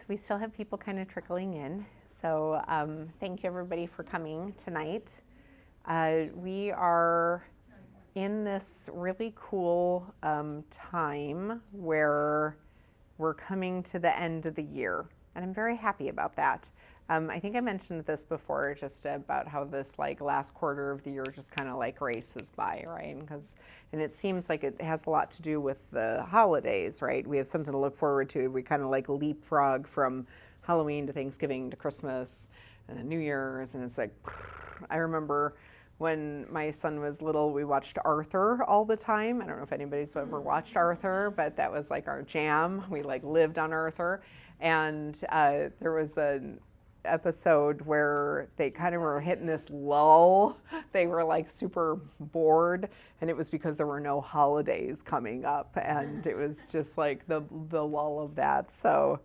we still have people kind of trickling in. So thank you everybody for coming tonight. We are in this really cool time where we're coming to the end of the year, and I'm very happy about that. I think I mentioned this before, just about how this like last quarter of the year just kind of like races by, right? And it seems like it has a lot to do with the holidays, right? We have something to look forward to. We kind of like leapfrog from Halloween to Thanksgiving to Christmas and then New Year's, and it's like, I remember when my son was little, we watched Arthur all the time. I don't know if anybody's ever watched Arthur, but that was like our jam. We like lived on Arthur, and there was an episode where they kind of were hitting this lull. They were like super bored, and it was because there were no holidays coming up, and it was just like the lull of that. So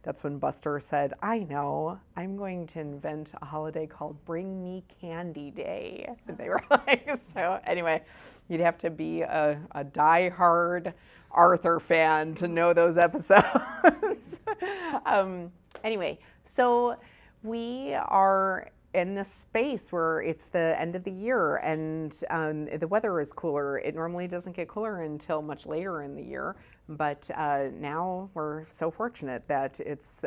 that's when Buster said, I know, I'm going to invent a holiday called Bring Me Candy Day. And they were like, so anyway, you'd have to be a diehard Arthur fan to know those episodes. Anyway, so we are in this space where it's the end of the year, and the weather is cooler. It normally doesn't get cooler until much later in the year, but now we're so fortunate that it's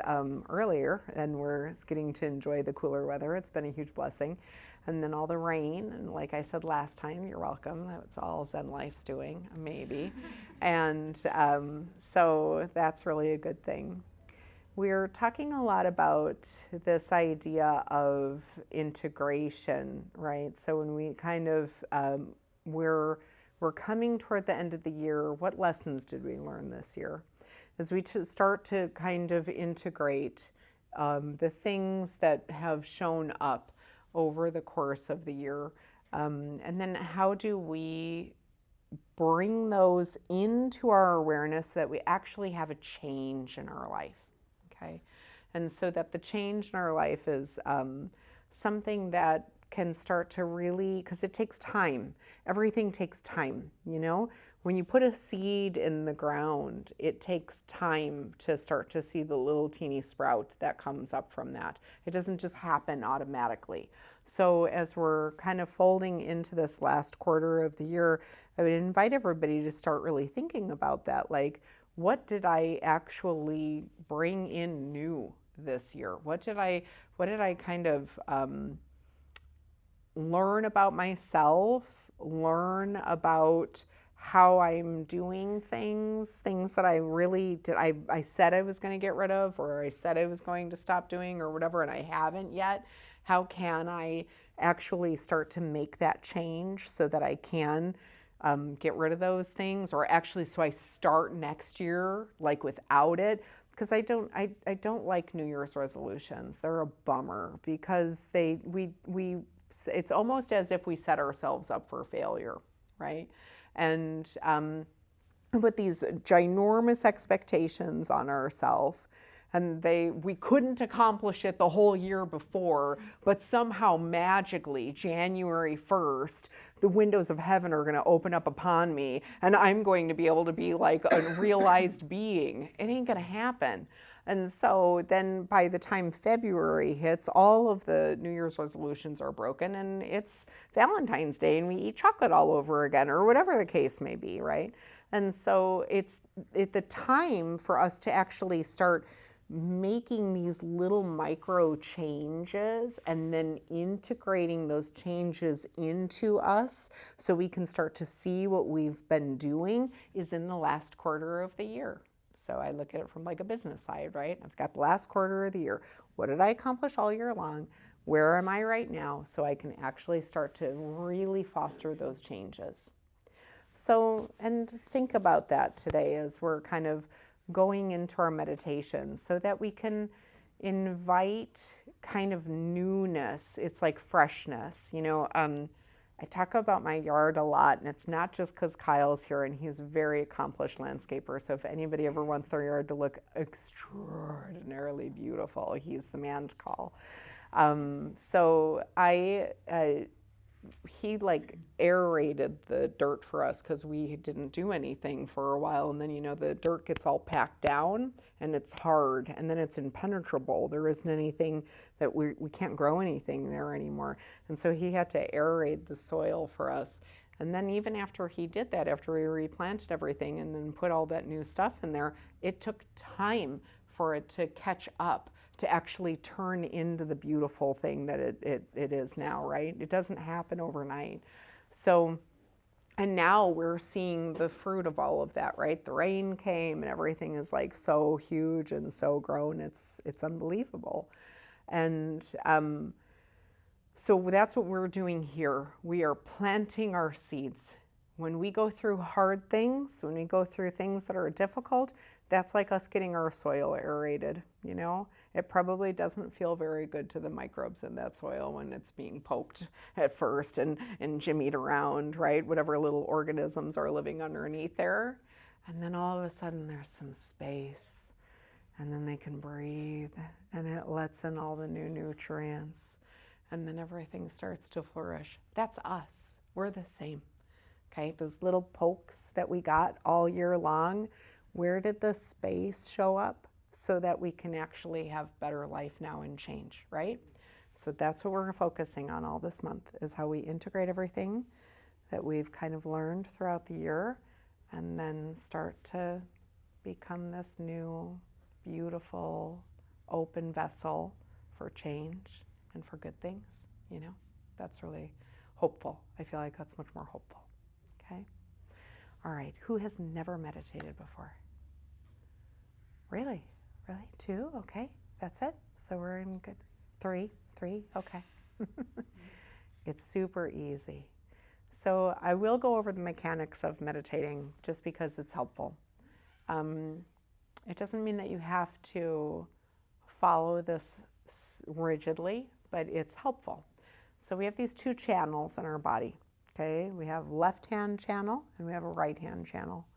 earlier and we're getting to enjoy the cooler weather. It's been a huge blessing. And then all the rain, and like I said last time, you're welcome. That's all ZenLife's doing, maybe. And so that's really a good thing. We're talking a lot about this idea of integration, right? So when we kind of, we're coming toward the end of the year, what lessons did we learn this year? As we start to kind of integrate the things that have shown up over the course of the year, and then how do we bring those into our awareness so that we actually have a change in our life? Okay, and so that the change in our life is something that can start to really, because it takes time. Everything takes time, you know? When you put a seed in the ground, it takes time to start to see the little teeny sprout that comes up from that. It doesn't just happen automatically. So as we're kind of folding into this last quarter of the year, I would invite everybody to start really thinking about that. Like, what did I actually bring in new this year? What did I kind of learn about myself, learn about how I'm doing things that I really did. I said I was going to get rid of, or I said I was going to stop doing, or whatever, and I haven't yet. How can I actually start to make that change so that I can get rid of those things, or actually so I start next year like without it? Because I don't like New Year's resolutions. They're a bummer because it's almost as if we set ourselves up for failure, right? And put these ginormous expectations on ourselves, and we couldn't accomplish it the whole year before, but somehow magically January 1st, the windows of heaven are going to open up upon me, and I'm going to be able to be like a realized being. It ain't going to happen. And so then by the time February hits, all of the New Year's resolutions are broken, and it's Valentine's Day and we eat chocolate all over again, or whatever the case may be, right? And so it's the time for us to actually start making these little micro changes and then integrating those changes into us so we can start to see what we've been doing is in the last quarter of the year. So I look at it from like a business side, right? I've got the last quarter of the year. What did I accomplish all year long? Where am I right now? So I can actually start to really foster those changes. So, and think about that today as we're kind of going into our meditation so that we can invite kind of newness. It's like freshness, you know. I talk about my yard a lot, and it's not just because Kyle's here and he's a very accomplished landscaper. So if anybody ever wants their yard to look extraordinarily beautiful, he's the man to call. So I he like aerated the dirt for us because we didn't do anything for a while. And then, the dirt gets all packed down and it's hard and then it's impenetrable. There isn't anything that we can't grow anything there anymore. And so he had to aerate the soil for us. And then even after he did that, after we replanted everything and then put all that new stuff in there, it took time for it to catch up, to actually turn into the beautiful thing that it is now, right? It doesn't happen overnight. So, and now we're seeing the fruit of all of that, right? The rain came and everything is like so huge and so grown. It's unbelievable. And so that's what we're doing here. We are planting our seeds. When we go through hard things, when we go through things that are difficult, that's like us getting our soil aerated, It probably doesn't feel very good to the microbes in that soil when it's being poked at first and jimmied around, right? Whatever little organisms are living underneath there. And then all of a sudden there's some space and then they can breathe and it lets in all the new nutrients and then everything starts to flourish. That's us. We're the same. Okay, those little pokes that we got all year long, where did the space show up so that we can actually have better life now and change, right? So that's what we're focusing on all this month, is how we integrate everything that we've kind of learned throughout the year and then start to become this new, beautiful, open vessel for change and for good things, That's really hopeful. I feel like that's much more hopeful, okay? All right, who has never meditated before? Really? 2? Okay, that's it. So we're in good. 3, okay. It's super easy. So I will go over the mechanics of meditating just because it's helpful. It doesn't mean that you have to follow this rigidly, but it's helpful. So we have these 2 channels in our body. Okay, we have left-hand channel and we have a right-hand channel.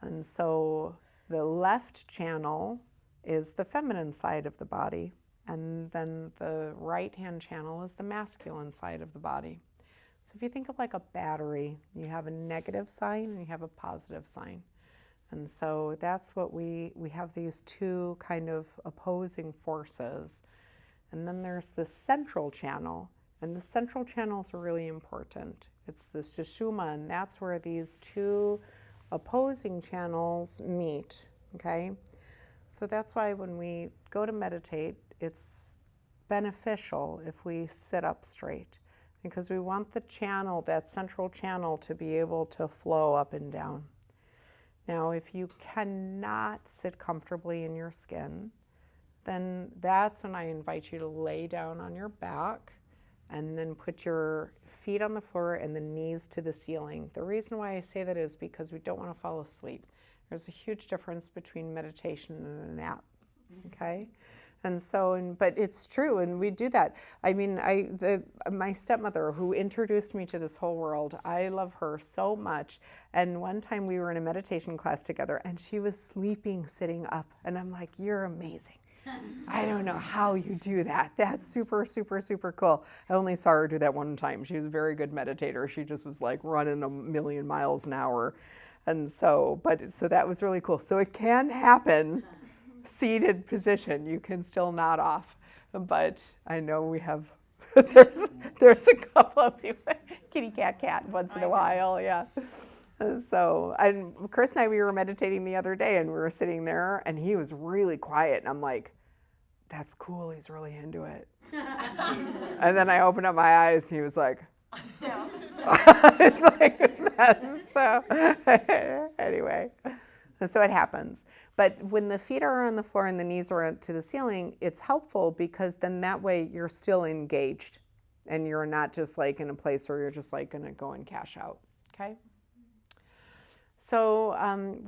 And so the left channel is the feminine side of the body, and then the right-hand channel is the masculine side of the body. So if you think of like a battery, you have a negative sign and you have a positive sign. And so that's what we have, these 2 kind of opposing forces. And then there's the central channel, and the central channels are really important. It's the sushumna, and that's where these 2 opposing channels meet, okay? So that's why when we go to meditate, it's beneficial if we sit up straight, because we want the channel, that central channel, to be able to flow up and down. Now, if you cannot sit comfortably in your skin, then that's when I invite you to lay down on your back and then put your feet on the floor and the knees to the ceiling. The reason why I say that is because we don't want to fall asleep. There's a huge difference between meditation and a nap, okay? And so, but it's true, and we do that. I mean, my stepmother, who introduced me to this whole world, I love her so much. And one time we were in a meditation class together, and she was sleeping sitting up, and I'm like, you're amazing. I don't know how you do that. That's super, super, super cool. I only saw her do that one time. She was a very good meditator. She just was like running a million miles an hour. And so, so that was really cool. So it can happen, seated position. You can still nod off. But I know we have, there's a couple of people, kitty cat once in a while, yeah. So, and Chris and I, we were meditating the other day and we were sitting there and he was really quiet and I'm like, that's cool, he's really into it. And then I opened up my eyes and he was like, it's like, that's so, anyway. So it happens. But when the feet are on the floor and the knees are to the ceiling, it's helpful because then that way you're still engaged and you're not just like in a place where you're just like going to go and cash out, okay? So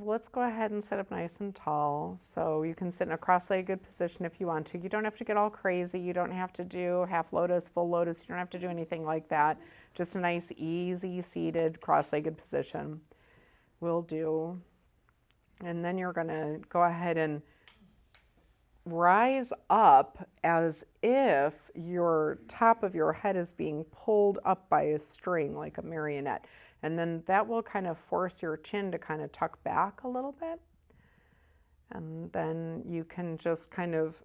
let's go ahead and sit up nice and tall. So you can sit in a cross-legged position if you want to. You don't have to get all crazy. You don't have to do half lotus, full lotus. You don't have to do anything like that. Just a nice, easy, seated, cross-legged position will do. And then you're going to go ahead and rise up as if your top of your head is being pulled up by a string like a marionette. And then that will kind of force your chin to kind of tuck back a little bit. And then you can just kind of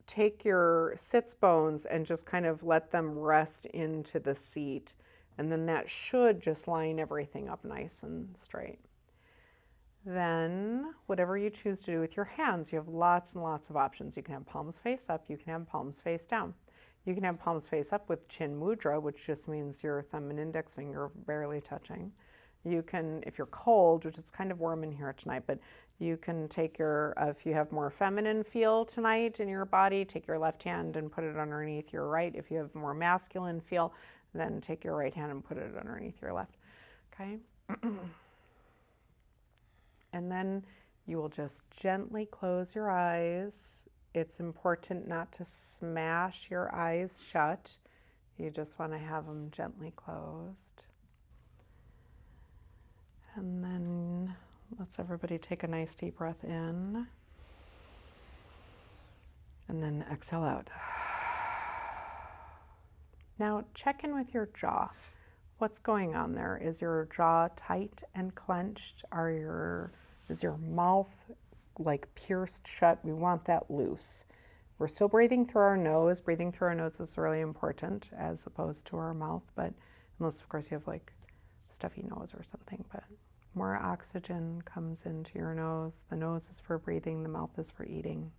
take your sits bones and just kind of let them rest into the seat. And then that should just line everything up nice and straight. Then whatever you choose to do with your hands, you have lots and lots of options. You can have palms face up, you can have palms face down. You can have palms face up with chin mudra, which just means your thumb and index finger are barely touching. You can, if you're cold, which it's kind of warm in here tonight, but you can take your, if you have more feminine feel tonight in your body, take your left hand and put it underneath your right. If you have more masculine feel, then take your right hand and put it underneath your left. Okay? And then you will just gently close your eyes. It's important not to smash your eyes shut. You just want to have them gently closed. And then let's everybody take a nice deep breath in. And then exhale out. Now check in with your jaw. What's going on there? Is your jaw tight and clenched? Is your mouth like pierced shut? We want that loose. We're still breathing through our nose. Breathing through our nose is really important as opposed to our mouth, but unless of course you have like stuffy nose or something, but more oxygen comes into your nose. The nose is for breathing, the mouth is for eating.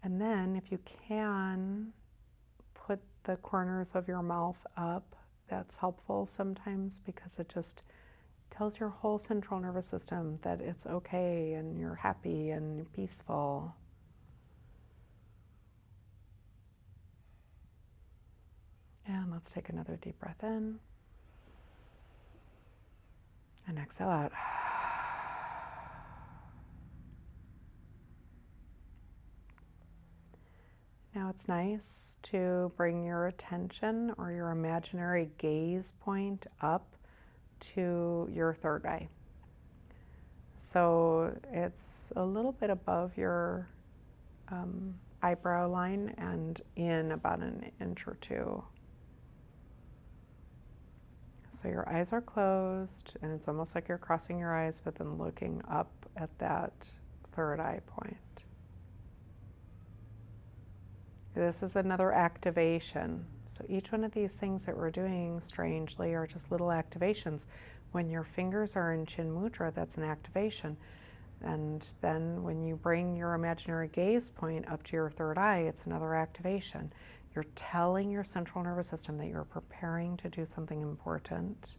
And then if you can, put the corners of your mouth up. That's helpful sometimes because it just tells your whole central nervous system that it's okay and you're happy and peaceful. And let's take another deep breath in. And exhale out. Now it's nice to bring your attention or your imaginary gaze point up to your third eye. So it's a little bit above your eyebrow line and in about an inch or two. So your eyes are closed and it's almost like you're crossing your eyes but then looking up at that third eye point. This is another activation. So each one of these things that we're doing, strangely, are just little activations. When your fingers are in Chin Mudra, that's an activation. And then when you bring your imaginary gaze point up to your third eye, it's another activation. You're telling your central nervous system that you're preparing to do something important.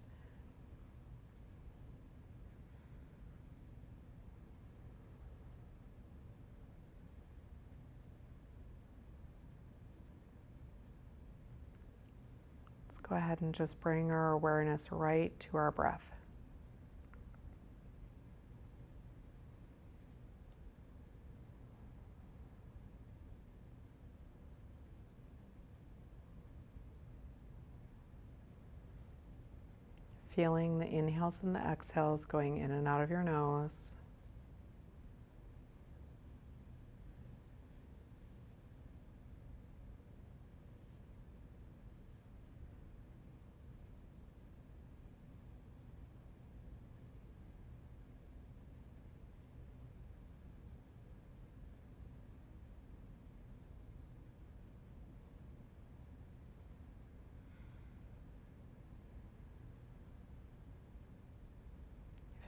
Let's go ahead and just bring our awareness right to our breath. Feeling the inhales and the exhales going in and out of your nose.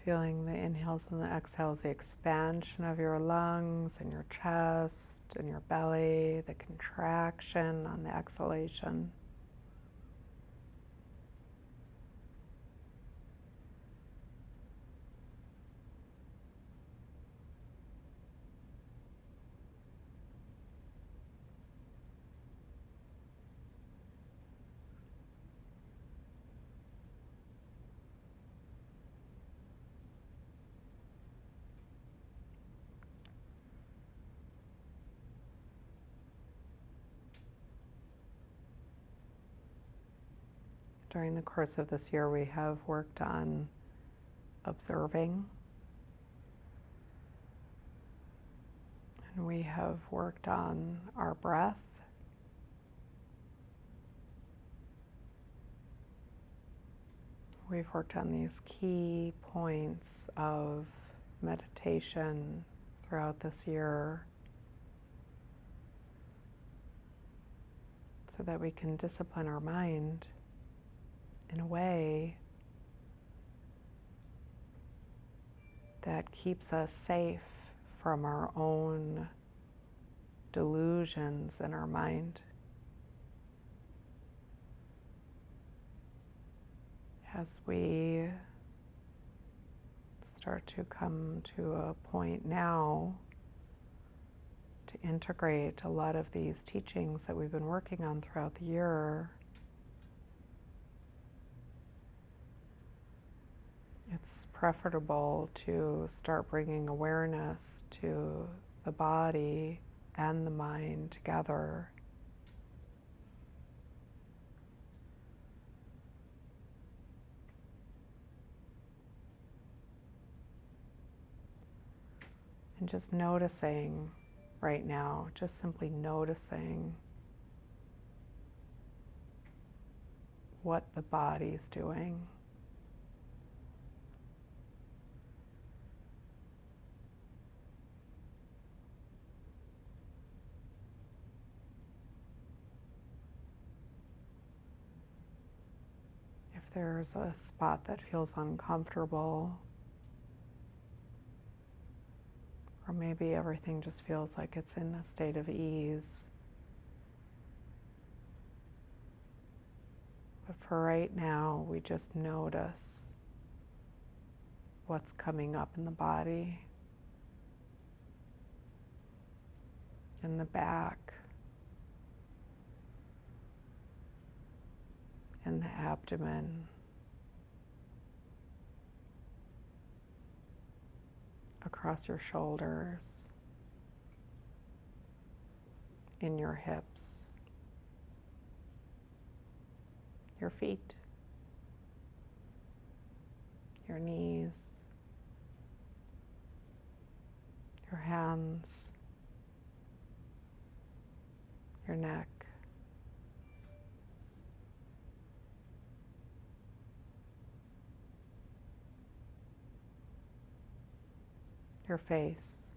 Feeling the inhales and the exhales, the expansion of your lungs and your chest and your belly, the contraction on the exhalation. During the course of this year, we have worked on observing And we have worked on our breath. We've worked on these key points of meditation throughout this year so that we can discipline our mind in a way that keeps us safe from our own delusions in our mind. As we start to come to a point now to integrate a lot of these teachings that we've been working on throughout the year, it's preferable to start bringing awareness to the body and the mind together. And just noticing right now, just simply noticing what the body's doing. If there's a spot that feels uncomfortable, or maybe everything just feels like it's in a state of ease. But for right now, we just notice what's coming up in the body, in the back, in the abdomen, across your shoulders, in your hips, your feet, your knees, your hands, your neck, your face,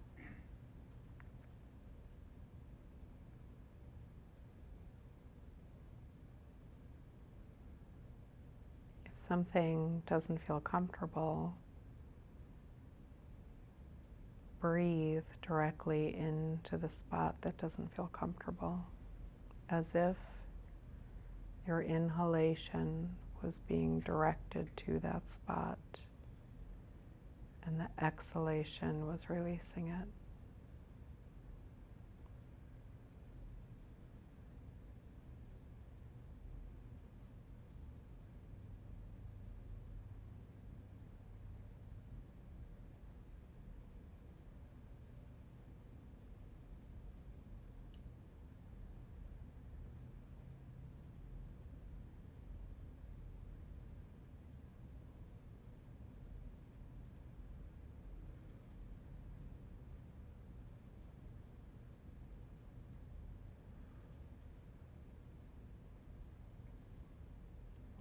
if something doesn't feel comfortable, breathe directly into the spot that doesn't feel comfortable, as if your inhalation was being directed to that spot and the exhalation was releasing it.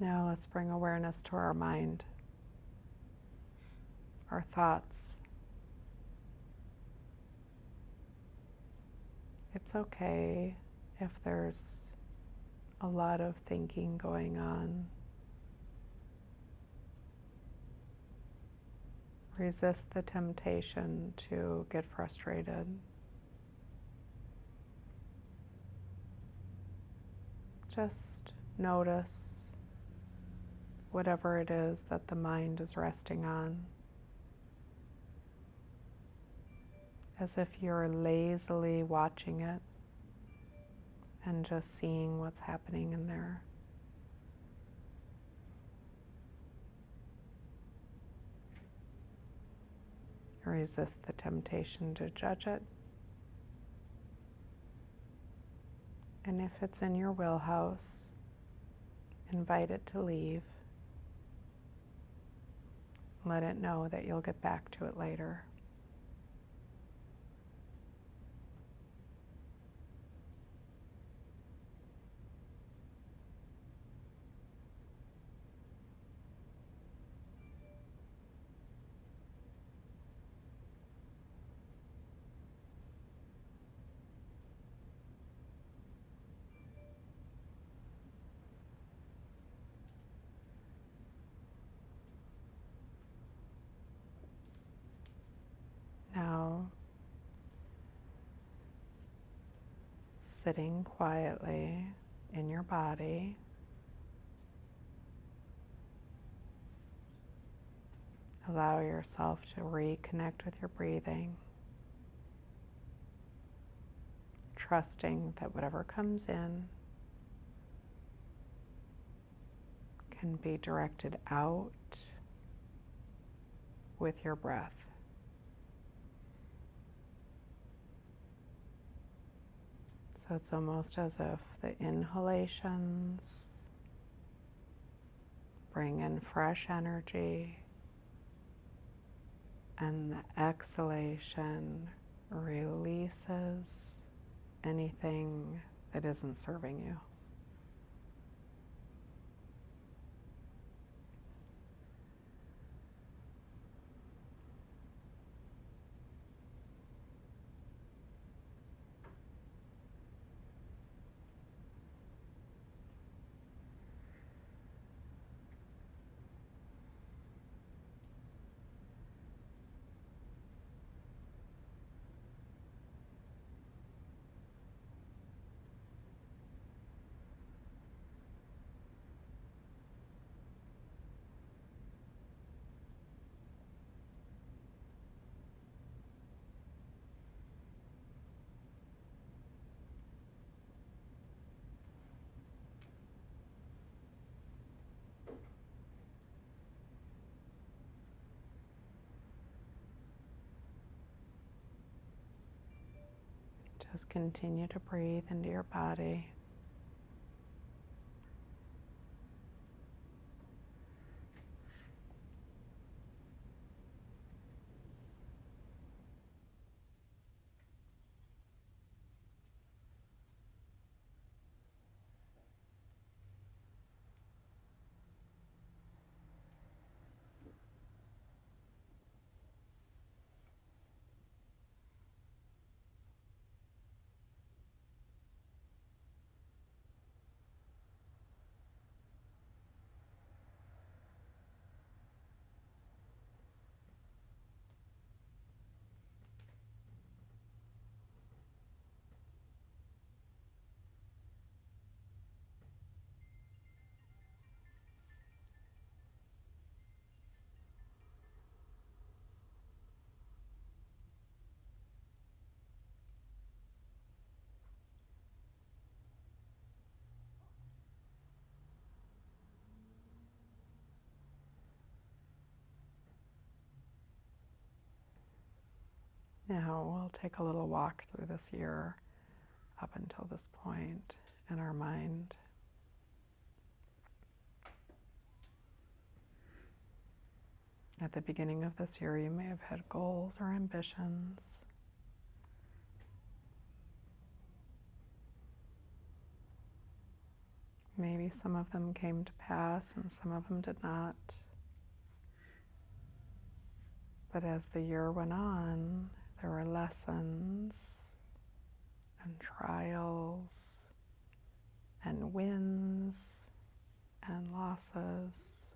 Now let's bring awareness to our mind, our thoughts. It's okay if there's a lot of thinking going on. Resist the temptation to get frustrated. Just notice whatever it is that the mind is resting on, as if you're lazily watching it and just seeing what's happening in there. Resist the temptation to judge it. And if it's in your wheelhouse, invite it to leave. Let it know that you'll get back to it later. sitting quietly in your body. Allow yourself to reconnect with your breathing, trusting that whatever comes in can be directed out with your breath. So it's almost as if the inhalations bring in fresh energy and the exhalation releases anything that isn't serving you. Just continue to breathe into your body. Now we'll take a little walk through this year up until this point in our mind. At the beginning of this year, you may have had goals or ambitions. Maybe some of them came to pass and some of them did not. But as the year went on, there were lessons and trials and wins and losses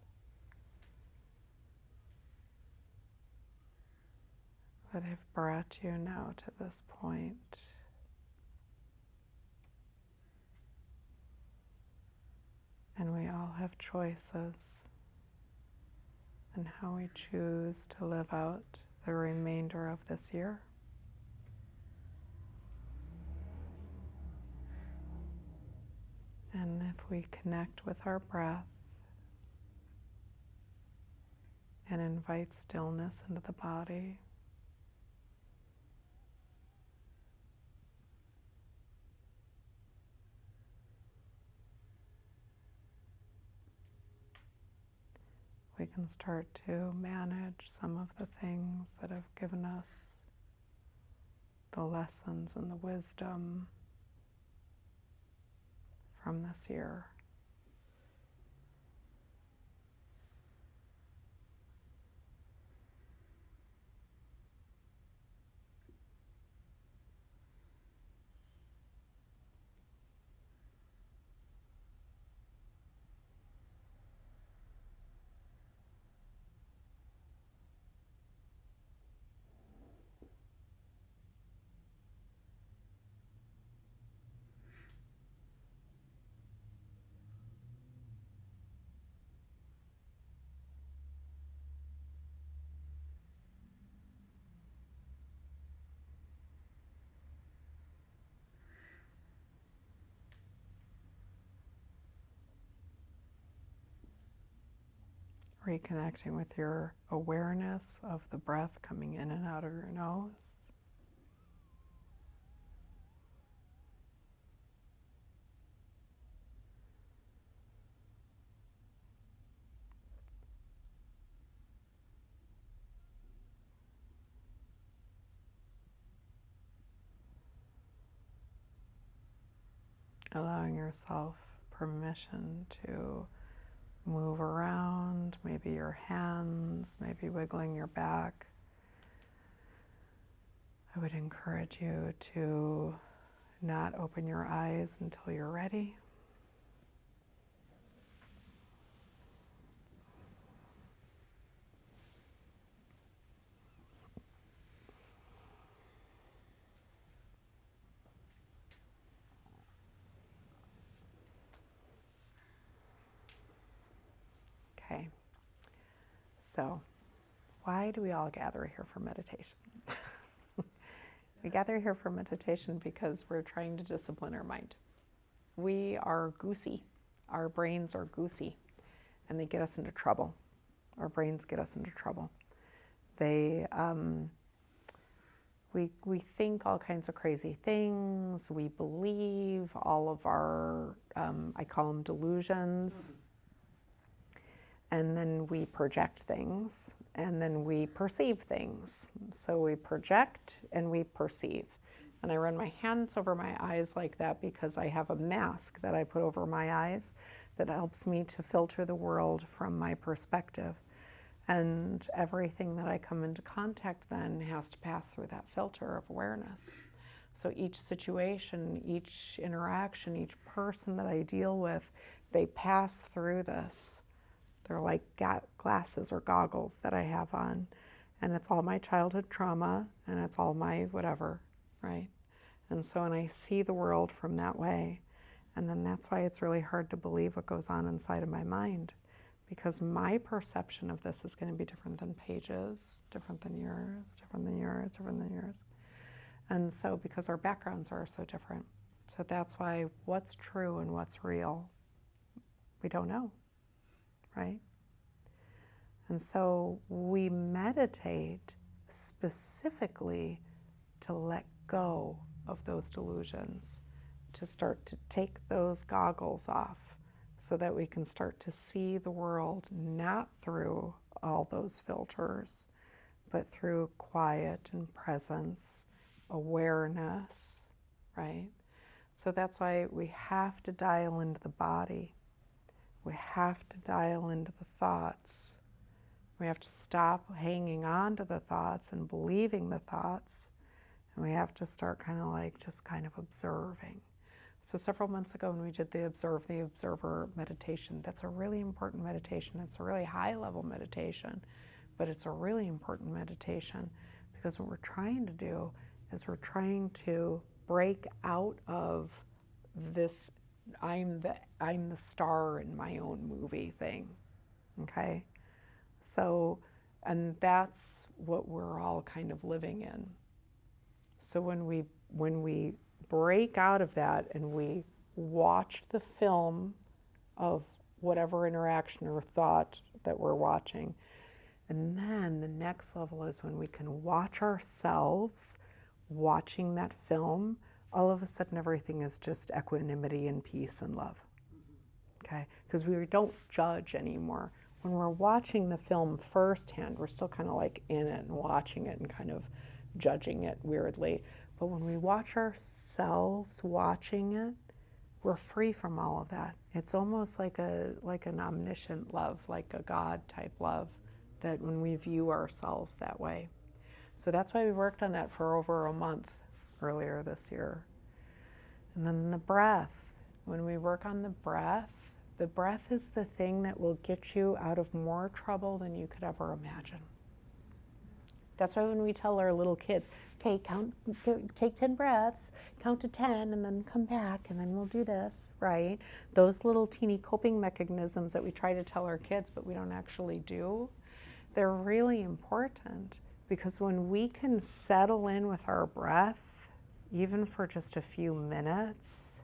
that have brought you now to this point. And we all have choices in how we choose to live out the remainder of this year. And if we connect with our breath and invite stillness into the body, we can start to manage some of the things that have given us the lessons and the wisdom from this year. Reconnecting with your awareness of the breath coming in and out of your nose. Allowing yourself permission to move around, maybe your hands, maybe wiggling your back. I would encourage you to not open your eyes until you're ready. Okay, so why do we all gather here for meditation? We gather here for meditation because we're trying to discipline our mind. We are goosey. Our brains are goosey, and they get us into trouble. Our brains get us into trouble. They, we think all kinds of crazy things. We believe all of our, I call them delusions. And then we project things, and then we perceive things. So we project and we perceive. And I run my hands over my eyes like that because I have a mask that I put over my eyes that helps me to filter the world from my perspective. And everything that I come into contact then has to pass through that filter of awareness. So each situation, each interaction, each person that I deal with, they pass through this. They're like glasses or goggles that I have on, and it's all my childhood trauma, and it's all my whatever, right? And so when I see the world from that way, and then that's why it's really hard to believe what goes on inside of my mind, because my perception of this is going to be different than Paige's, different than yours, different than yours, different than yours. And so because our backgrounds are so different, so that's why what's true and what's real, we don't know. Right? And so we meditate specifically to let go of those delusions, to start to take those goggles off so that we can start to see the world not through all those filters, but through quiet and presence, awareness, right? So that's why we have to dial into the body. We have to dial into the thoughts. We have to stop hanging on to the thoughts and believing the thoughts. And we have to start kind of observing. So several months ago when we did the Observe the Observer meditation, that's a really important meditation. It's a really high level meditation, but it's a really important meditation because what we're trying to do is we're trying to break out of this I'm the star in my own movie thing, okay? So, and that's what we're all kind of living in. So when we break out of that and we watch the film of whatever interaction or thought that we're watching, and then the next level is when we can watch ourselves watching that film. All of a sudden everything is just equanimity and peace and love, okay? Because we don't judge anymore. When we're watching the film firsthand, we're still kind of like in it and watching it and kind of judging it weirdly. But when we watch ourselves watching it, we're free from all of that. It's almost like an omniscient love, like a God type love, that when we view ourselves that way. So that's why we worked on that for over a month earlier this year. And then the breath. When we work on the breath is the thing that will get you out of more trouble than you could ever imagine. That's why when we tell our little kids, okay, take 10 breaths, count to 10, and then come back, and then we'll do this, right? Those little teeny coping mechanisms that we try to tell our kids, but we don't actually do, they're really important. Because when we can settle in with our breath, even for just a few minutes,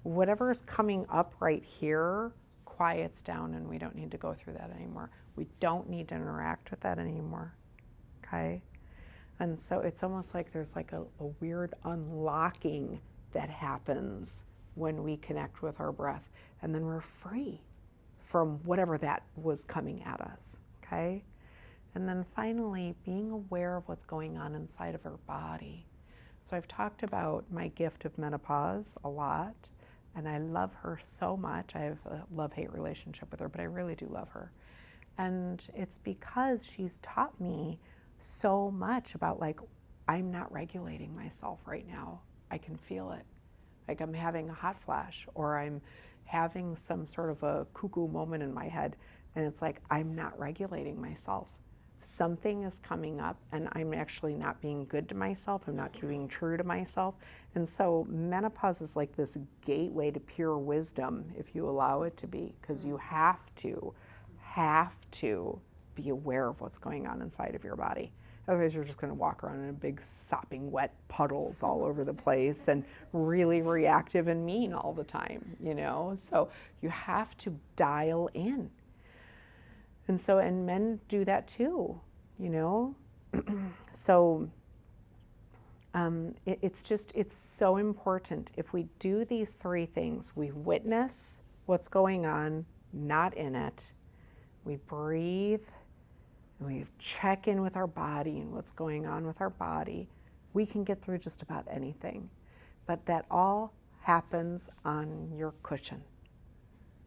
whatever is coming up right here quiets down and we don't need to go through that anymore. We don't need to interact with that anymore, okay? And so it's almost like there's like a weird unlocking that happens when we connect with our breath, and then we're free from whatever that was coming at us, okay? And then finally, being aware of what's going on inside of our body. So I've talked about my gift of menopause a lot, and I love her so much. I have a love-hate relationship with her, but I really do love her. And it's because she's taught me so much about, like, I'm not regulating myself right now. I can feel it. Like I'm having a hot flash, or I'm having some sort of a cuckoo moment in my head, and it's like, I'm not regulating myself. Something is coming up, and I'm actually not being good to myself. I'm not being true to myself. And so menopause is like this gateway to pure wisdom, if you allow it to be, because you have to be aware of what's going on inside of your body. Otherwise, you're just going to walk around in a big sopping wet puddles all over the place and really reactive and mean all the time, you know? So you have to dial in. And so, and men do that too, you know? So it's so important. If we do these three things, we witness what's going on, not in it. We breathe, and we check in with our body and what's going on with our body. We can get through just about anything. But that all happens on your cushion.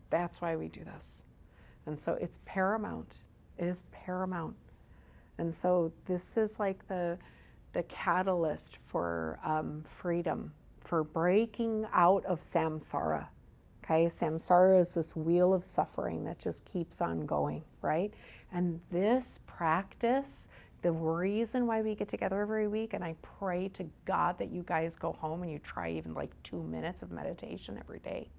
That's why we do this. And so it's paramount. It is paramount. And so this is like the catalyst for freedom, for breaking out of samsara. Okay, samsara is this wheel of suffering that just keeps on going, right? And this practice, the reason why we get together every week, and I pray to God that you guys go home and you try even like 2 minutes of meditation every day,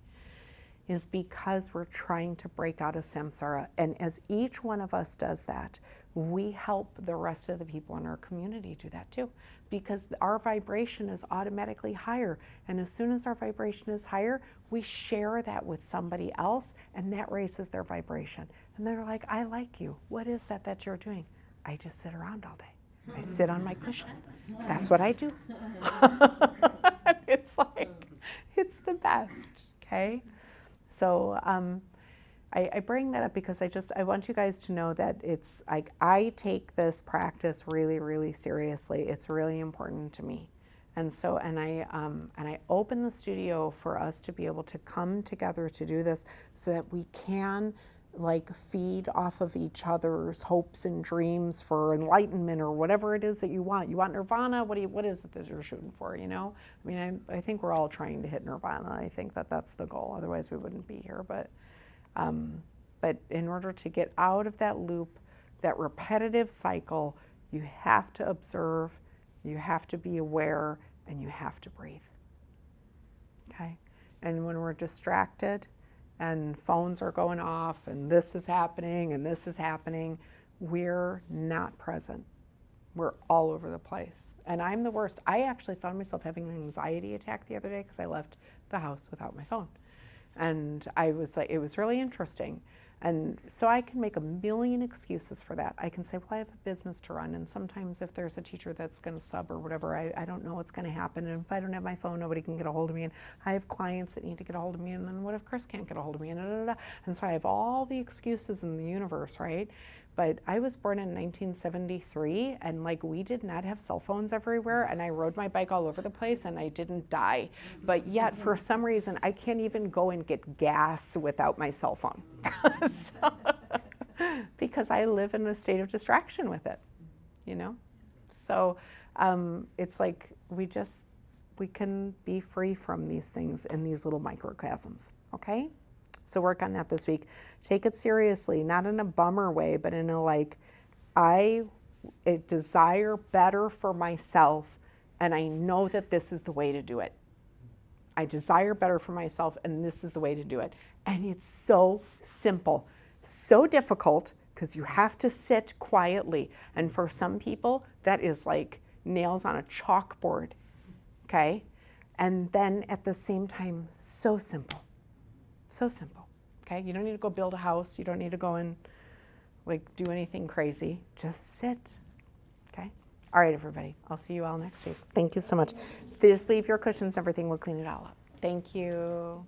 is because we're trying to break out of samsara. And as each one of us does that, we help the rest of the people in our community do that too, because our vibration is automatically higher. And as soon as our vibration is higher, we share that with somebody else, and that raises their vibration. And they're like, I like you. What is that you're doing? I just sit around all day. I sit on my cushion. That's what I do. It's like, it's the best, okay? So I bring that up because I want you guys to know that it's like, I take this practice really, really seriously. It's really important to me. And so, and I open the studio for us to be able to come together to do this so that we can like feed off of each other's hopes and dreams for enlightenment or whatever it is that you want. You want nirvana? What is it that you're shooting for, you know? I mean, I think we're all trying to hit nirvana. I think that that's the goal. Otherwise we wouldn't be here. But in order to get out of that loop, that repetitive cycle, you have to observe, you have to be aware, and you have to breathe, okay? And when we're distracted and phones are going off and this is happening and this is happening, we're not present. We're all over the place. And I'm the worst. I actually found myself having an anxiety attack the other day because I left the house without my phone. And I was like, it was really interesting. And so I can make a million excuses for that. I can say, well, I have a business to run, and sometimes if there's a teacher that's going to sub or whatever, I don't know what's going to happen. And if I don't have my phone, nobody can get a hold of me. And I have clients that need to get a hold of me. And then what if Chris can't get a hold of me? And so I have all the excuses in the universe, right? But I was born in 1973, and like we did not have cell phones everywhere, and I rode my bike all over the place, and I didn't die. But yet, for some reason, I can't even go and get gas without my cell phone. Because I live in a state of distraction with it, you know? So it's like we can be free from these things in these little microcosms, okay? So work on that this week. Take it seriously, not in a bummer way, but in a like, I desire better for myself, and I know that this is the way to do it. I desire better for myself, and this is the way to do it. And it's so simple, so difficult, because you have to sit quietly. And for some people, that is like nails on a chalkboard, okay? And then at the same time, so simple. So simple, okay? You don't need to go build a house. You don't need to go and like do anything crazy. Just sit. Okay? All right, everybody. I'll see you all next week. Thank you so much. Just leave your cushions and everything. We'll clean it all up. Thank you.